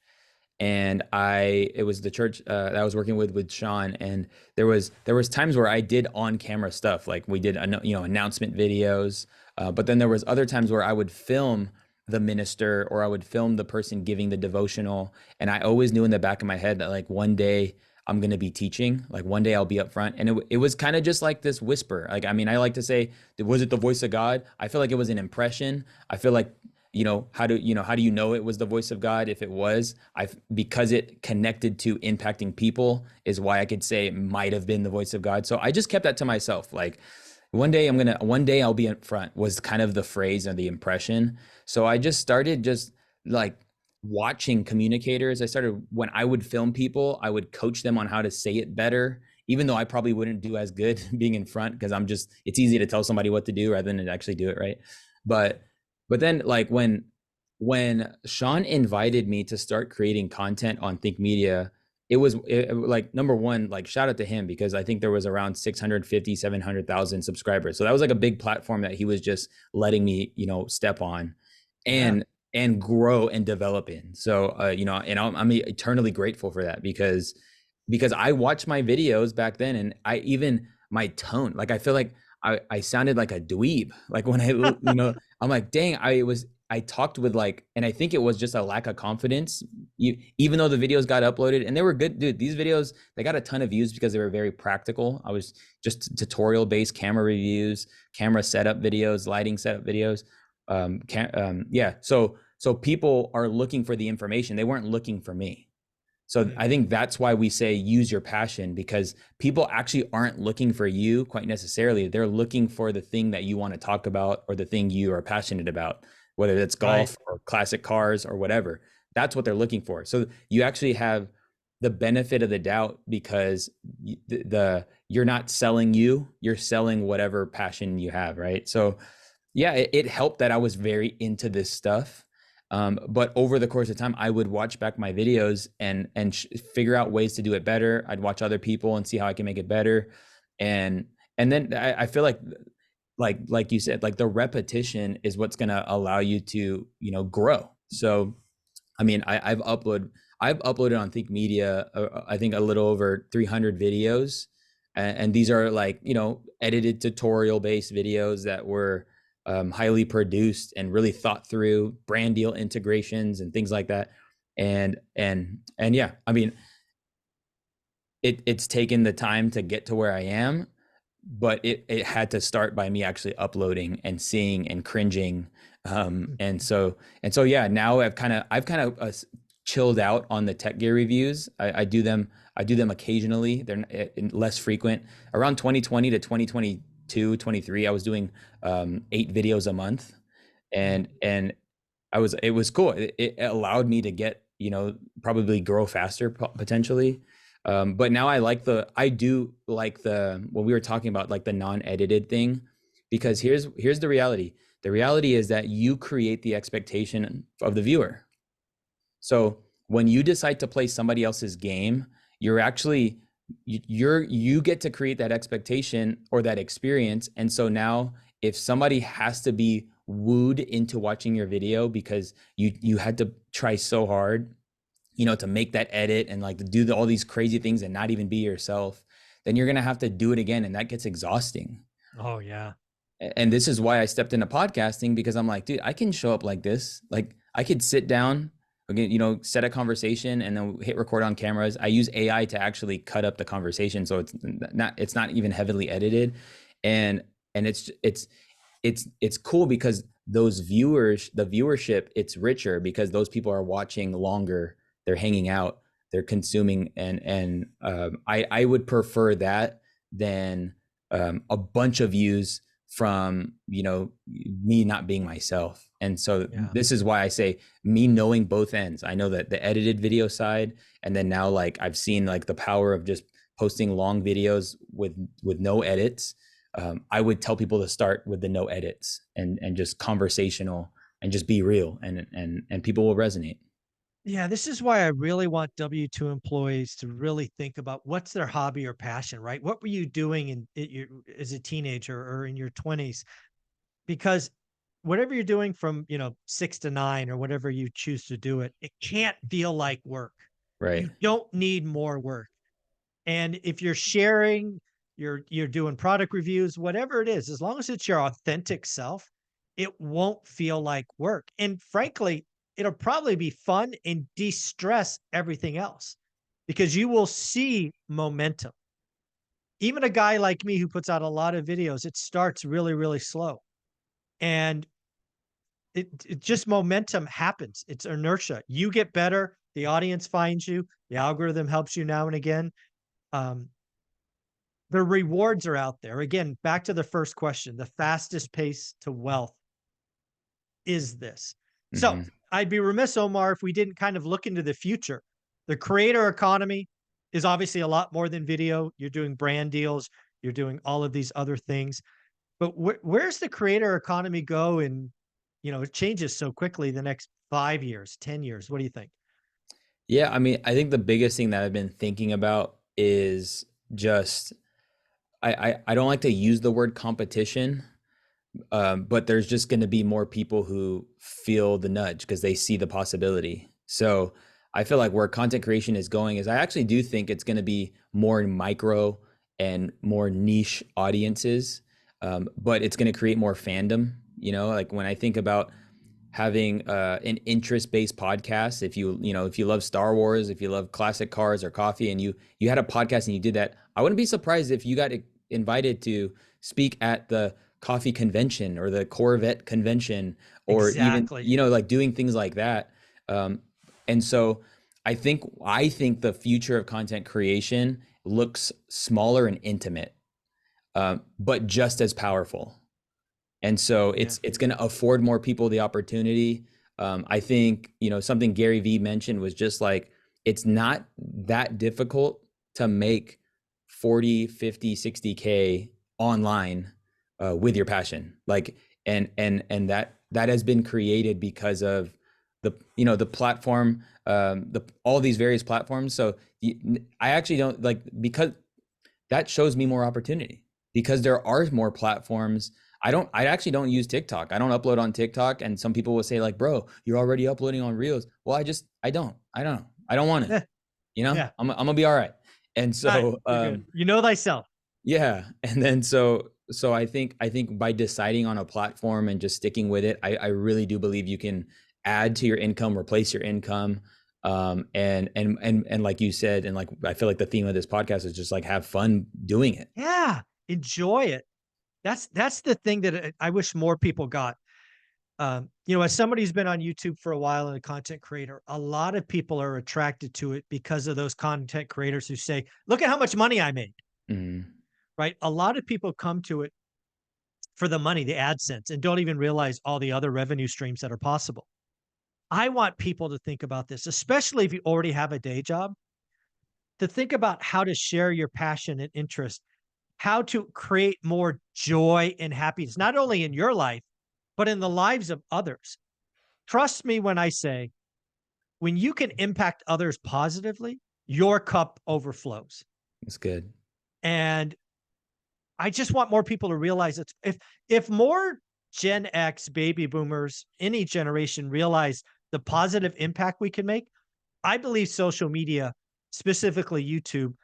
and it was the church that I was working with Sean, and there was times where I did on camera stuff, like we did announcement videos, but then there was other times where I would film the minister, or I would film the person giving the devotional, and I always knew in the back of my head that like one day I'm going to be teaching, like one day I'll be up front. And it was kind of just like this whisper. Like, I mean, I like to say, was it the voice of God? I feel like it was an impression. I feel like, how do you know it was the voice of God? If it was, because it connected to impacting people, is why I could say it might have been the voice of God. So I just kept that to myself. Like, one day I'll be in front was kind of the phrase or the impression. So I just started just like watching communicators. I started, when I would film people, I would coach them on how to say it better, even though I probably wouldn't do as good being in front, because it's easy to tell somebody what to do rather than to actually do it right. But then like when Sean invited me to start creating content on Think Media, like, number one, like, shout out to him, because I think there was around 650, 700,000 subscribers. So that was like a big platform that he was just letting me, step on Yeah. and grow and develop in. So, and I'm eternally grateful for that, because I watched my videos back then, and my tone, like, I feel like I sounded like a dweeb. Like when I'm like, dang, I talked with like, and I think it was just a lack of confidence. Even though the videos got uploaded and they were good, dude, these videos, they got a ton of views because they were very practical. I was just tutorial based camera reviews, camera setup videos, lighting setup videos. Yeah. So people are looking for the information. They weren't looking for me. So I think that's why we say use your passion, because people actually aren't looking for you quite necessarily. They're looking for the thing that you want to talk about, or the thing you are passionate about, whether it's Right. golf or classic cars or whatever. That's what they're looking for. So you actually have the benefit of the doubt, because you're not selling you're selling whatever passion you have, right? So yeah, it helped that I was very into this stuff. But over the course of time, I would watch back my videos and figure out ways to do it better. I'd watch other people and see how I can make it better. And then I feel like you said, like, the repetition is what's going to allow you to, grow. So, I mean, I've uploaded on Think Media, I think a little over 300 videos, and these are like, you know, edited tutorial based videos that were highly produced and really thought through, brand deal integrations and things like that. And yeah, I mean, it's taken the time to get to where I am, but it had to start by me actually uploading and seeing and cringing. And so yeah, now I've kind of chilled out on the tech gear reviews. I do them occasionally. They're less frequent. Around 2020 to 2022, 23, I was doing 8 videos a month, and it was cool. It allowed me to get, you know, probably grow faster potentially. But now I do like the, what we were talking about, like the non-edited thing, because here's the reality. The reality is that you create the expectation of the viewer. So when you decide to play somebody else's game, you're actually, you get to create that expectation or that experience. And so now if somebody has to be wooed into watching your video because you had to try so hard, you know, to make that edit and like to do all these crazy things and not even be yourself, then you're going to have to do it again. And that gets exhausting. Oh yeah. And this is why I stepped into podcasting, because I'm like, dude, I can show up like this. Like I could sit down, again, you know, set a conversation and then hit record on cameras. I use AI to actually cut up the conversation, so it's not even heavily edited. And it's cool because the viewership, it's richer because those people are watching longer, they're hanging out, they're consuming, and I would prefer that than a bunch of views from, you know, me not being myself. And so Yeah. this is why I say, me knowing both ends. I know that the edited video side, and then now like I've seen like the power of just posting long videos with no edits. I would tell people to start with the no edits and just conversational and just be real, and people will resonate. Yeah, this is why I really want W-2 employees to really think about what's their hobby or passion, right? What were you doing as a teenager or in your 20s? Because whatever you're doing from, 6 to 9 or whatever you choose to do it, it can't feel like work. Right. You don't need more work. And if you're sharing, you're doing product reviews, whatever it is, as long as it's your authentic self, it won't feel like work. And frankly, it'll probably be fun and de-stress everything else because you will see momentum. Even a guy like me who puts out a lot of videos, it starts really, really slow. And it just momentum happens. It's inertia. You get better, the audience finds you, the algorithm helps you now and again. Um, The rewards are out there. Again, back to the first question, the fastest pace to wealth is this. So Hmm. I'd be remiss, Omar, if we didn't kind of look into the future. The creator economy is obviously a lot more than video. You're doing brand deals, you're doing all of these other things. But where's the creator economy go? And it changes so quickly the next 5 years, 10 years. What do you think? Yeah, I mean, I think the biggest thing that I've been thinking about is just, I don't like to use the word competition, but there's just going to be more people who feel the nudge because they see the possibility. So I feel like where content creation is going is, I actually do think it's going to be more micro and more niche audiences, but it's going to create more fandom. You know, like when I think about having an interest-based podcast, if you love Star Wars, if you love classic cars or coffee, and you had a podcast and you did that, I wouldn't be surprised if you got invited to speak at the coffee convention or the Corvette convention, or even, Exactly. like doing things like that. um, and so I think the future of content creation looks smaller and intimate, but just as powerful. And so Yeah. it's going to afford more people the opportunity. I think, something Gary Vee mentioned was just like, it's not that difficult to make 40, 50, 60K online with your passion. Like, and that has been created because of the platform, all these various platforms. So I actually don't like, because that shows me more opportunity, because there are more platforms. I actually don't use TikTok. I don't upload on TikTok. And some people will say like, bro, you're already uploading on Reels. Well, I don't. I don't want to, Eh, yeah. I'm gonna be all right. And All right. so, You're good. You know thyself. yeah. And then so I think by deciding on a platform and just sticking with it, I really do believe you can add to your income, replace your income. And like you said, and like I feel like the theme of this podcast is just like have fun doing it. Yeah. Enjoy it. That's the thing that I wish more people got. As somebody who's been on YouTube for a while and a content creator, a lot of people are attracted to it because of those content creators who say, "Look at how much money I made." Mhm. Right? A lot of people come to it for the money, the AdSense, and don't even realize all the other revenue streams that are possible. I want people to think about this, especially if you already have a day job, to think about how to share your passion and interest, how to create more joy and happiness, not only in your life, but in the lives of others. Trust me when I say, when you can impact others positively, your cup overflows. That's good. And I just want more people to realize that if more Gen X baby boomers, any generation realize the positive impact we can make, I believe social media, specifically YouTube,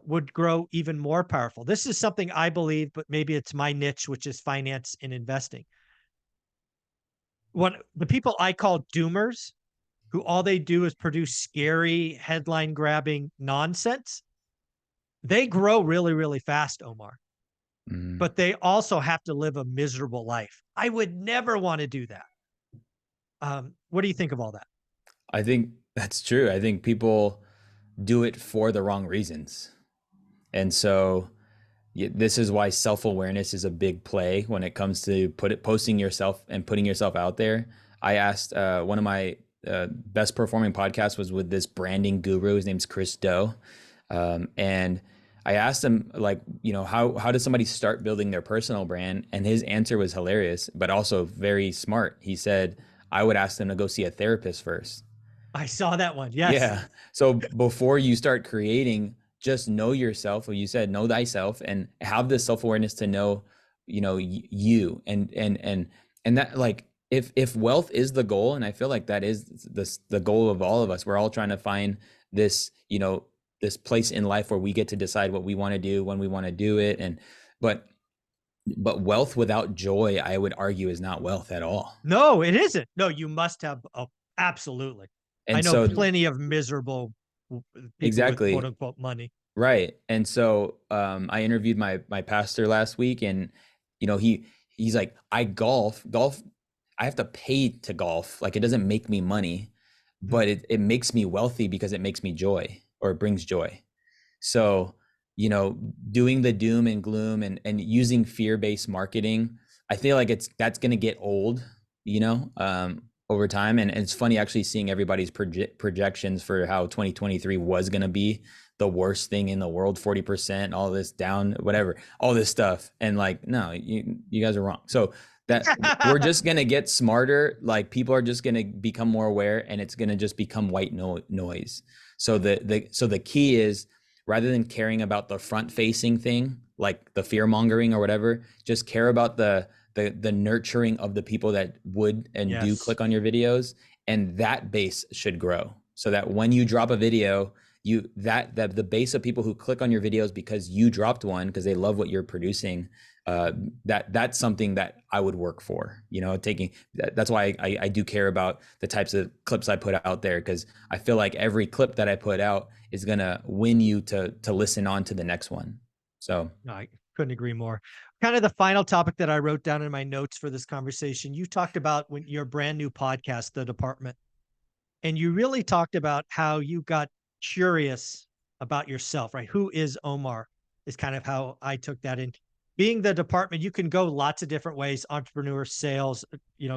would grow even more powerful. This is something I believe, but maybe it's my niche, which is finance and investing. What the people I call doomers, who all they do is produce scary headline grabbing nonsense, they grow really, really fast, Omar. Mhm. But they also have to live a miserable life. I would never want to do that. What do you think of all that? I think that's true. I think people do it for the wrong reasons. And so this is why self-awareness is a big play when it comes to posting yourself and putting yourself out there. I asked one of my best performing podcasts was with this branding guru. His name's Chris Do. And I asked him, like, how does somebody start building their personal brand? And his answer was hilarious, but also very smart. He said, I would ask them to go see a therapist first. I saw that one. Yes. Yeah. So before you start creating, just know yourself. What you said, know thyself, and have the self awareness to know, you and that, like, if wealth is the goal, and I feel like that is the goal of all of us. We're all trying to find this, this place in life where we get to decide what we want to do when we want to do it. And but but wealth without joy, I would argue, is not wealth at all. No, it isn't. No, you must have. Oh, absolutely. I And know so plenty of miserable people with quote exactly. unquote money. Right. And so I interviewed my pastor last week, and he's like, I golf, I have to pay to golf. Like, it doesn't make me money, but Mhm. it makes me wealthy because it makes me joy, or it brings joy. So, doing the doom and gloom and using fear-based marketing, I feel like that's going to get old, over time. And it's funny actually seeing everybody's projections for how 2023 was going to be the worst thing in the world, 40%, all this down, whatever, all this stuff. And like, no, you guys are wrong. So that we're just going to get smarter. Like, people are just going to become more aware, and it's going to just become white noise. So the key is, rather than caring about the front facing thing, like the fear mongering or whatever, just care about the nurturing of the people that would and do Yes. click on your videos. And that base should grow, so that when you drop a video, that the base of people who click on your videos because you dropped one, because they love what you're producing, that's something that I would work for. That's why I do care about the types of clips I put out there, because I feel like every clip that I put out is gonna win you to listen on to the next one. So No, I couldn't agree more. Kind of the final topic that I wrote down in my notes for this conversation, you talked about when your brand new podcast, The Department, and you really talked about how you got curious about yourself, right? Who is Omar is kind of how I took that in. Being the department, you can go lots of different ways, entrepreneur, sales,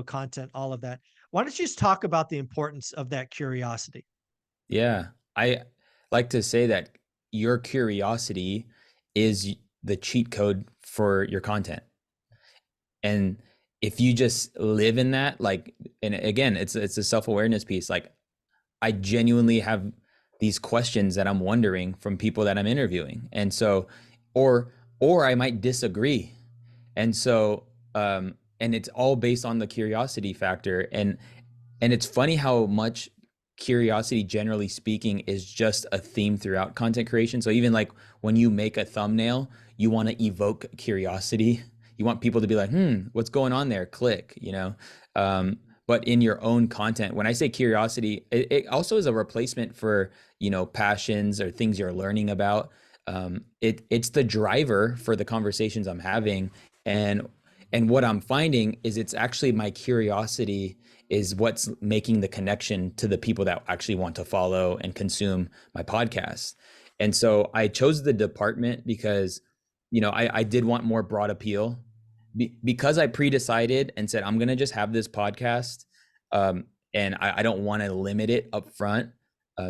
content, all of that. Why don't you just talk about the importance of that curiosity? yeah, I like to say that your curiosity is the cheat code for your content. And if you just live in that, like, and again, it's a self-awareness piece. Like, I genuinely have these questions that I'm wondering from people that I'm interviewing. And so, or I might disagree. And so, and it's all based on the curiosity factor. And it's funny how much curiosity, generally speaking, is just a theme throughout content creation. So even like when you make a thumbnail, you want to evoke curiosity. You want people to be like, what's going on there? Click, you know. But in your own content, when I say curiosity, it also is a replacement for, you know, passions or things you're learning about. It's the driver for the conversations I'm having. And what I'm finding is it's actually my curiosity is what's making the connection to the people that actually want to follow and consume my podcast. And so I chose the department because, you know, I did want more broad appeal. Because I pre-decided and said I'm gonna just have this podcast, and I don't want to limit it up front.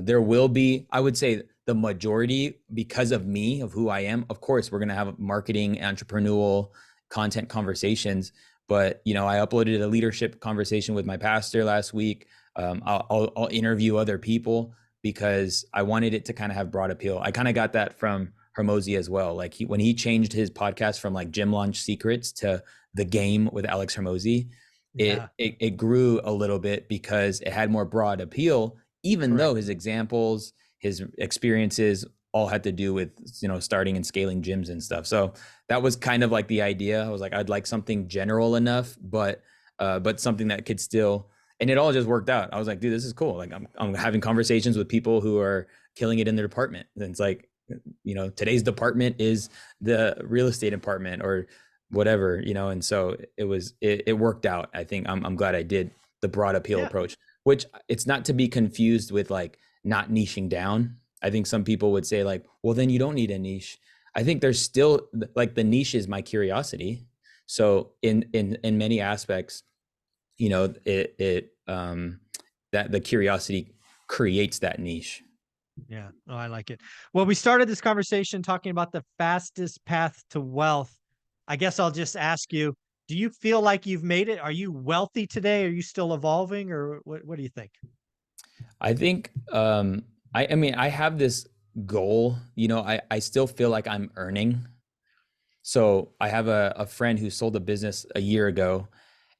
There will be, I would say, the majority, because of me, of who I am. Of course, we're gonna have marketing, entrepreneurial content conversations. But you know, I uploaded a leadership conversation with my pastor last week. I'll interview other people because I wanted it to kind of have broad appeal. I kind of got that from Hermosi as well. Like when he changed his podcast from like Gym Launch Secrets to The Game with Alex Hermosi, Yeah, it grew a little bit because it had more broad appeal, even though correct. his examples, his experiences all had to do with, you know, starting and scaling gyms and stuff. So that was kind of like the idea. I was like, I'd like something general enough, but something that could still, and it all just worked out. I was like, dude, this is cool. Like I'm having conversations with people who are killing it in their department. And it's like, you know, today's department is the real estate department or whatever, you know. And so it worked out. I think I'm glad I did the broad appeal Yeah, approach, which it's not to be confused with like not niching down. I think some people would say like, well, then you don't need a niche. I think there's still like the niche is my curiosity. So in many aspects, you know, that the curiosity creates that niche. yeah. Oh, I like it. Well, we started this conversation talking about the fastest path to wealth. I guess I'll just ask you, do you feel like you've made it? Are you wealthy today? Are you still evolving, or what do you think? I think I mean I have this goal, you know, I still feel like I'm earning. So I have a friend who sold a business a year ago,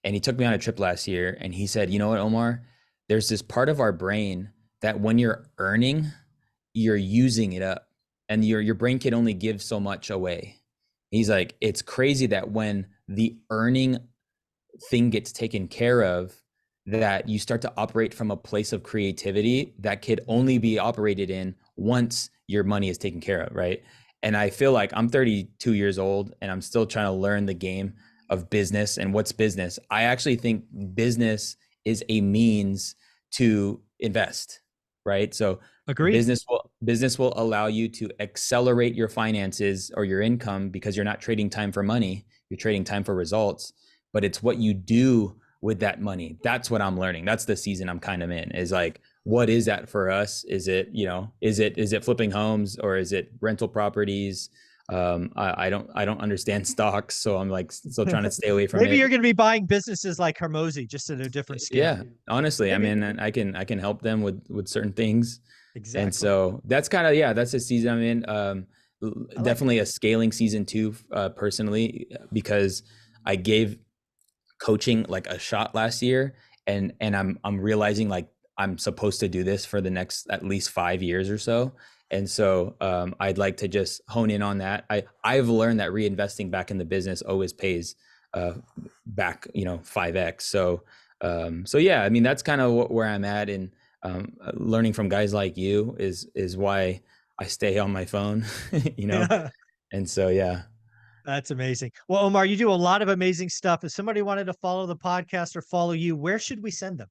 and he took me on a trip last year, and he said, you know what, Omar, there's this part of our brain that when you're earning, you're using it up, and your brain can only give so much away. He's like, it's crazy that when the earning thing gets taken care of, that you start to operate from a place of creativity that could only be operated in once your money is taken care of, right? And I feel like I'm 32 years old and I'm still trying to learn the game of business and what's business. I actually think business is a means to invest, right? So Agreed. business will allow you to accelerate your finances or your income because you're not trading time for money, you're trading time for results. But it's what you do with that money. That's what I'm learning. That's the season I'm kind of in, is like, what is that for us? Is it, you know, is it flipping homes or is it rental properties? I don't understand stocks, so I'm like still trying to stay away from Maybe it. you're going to be buying businesses like Hermosi, just at a different scale. Yeah, honestly, I Maybe. mean, I can help them with certain things. And Exactly. so that's kind of, yeah, that's the season I'm in. I like it. Definitely a scaling season too, personally, because I gave coaching like a shot last year, and I'm realizing like I'm supposed to do this for the next at least 5 years or so. And so I'd like to just hone in on that. I've learned that reinvesting back in the business always pays uh, back, you know, 5x. So so yeah, I mean that's kind of where I'm at, and learning from guys like you is why I stay on my phone, you know. Yeah. And so yeah. That's amazing. Well, Omar, you do a lot of amazing stuff. If somebody wanted to follow the podcast or follow you, where should we send them?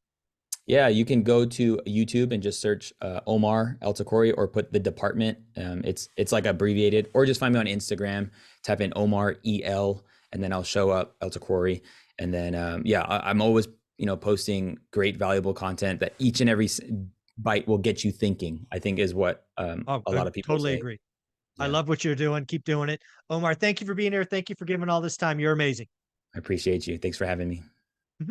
Yeah, you can go to YouTube and just search Omar El Takori, or put the department. It's like abbreviated, or just find me on Instagram. Type in Omar EL, and then I'll show up El Takori. And then yeah, I'm always, you know, posting great, valuable content that each and every bite will get you thinking. I think is what Oh, a I lot of people totally say. agree. I Yeah, love what you're doing. Keep doing it. Omar, thank you for being here. Thank you for giving all this time. You're amazing. I appreciate you. Thanks for having me.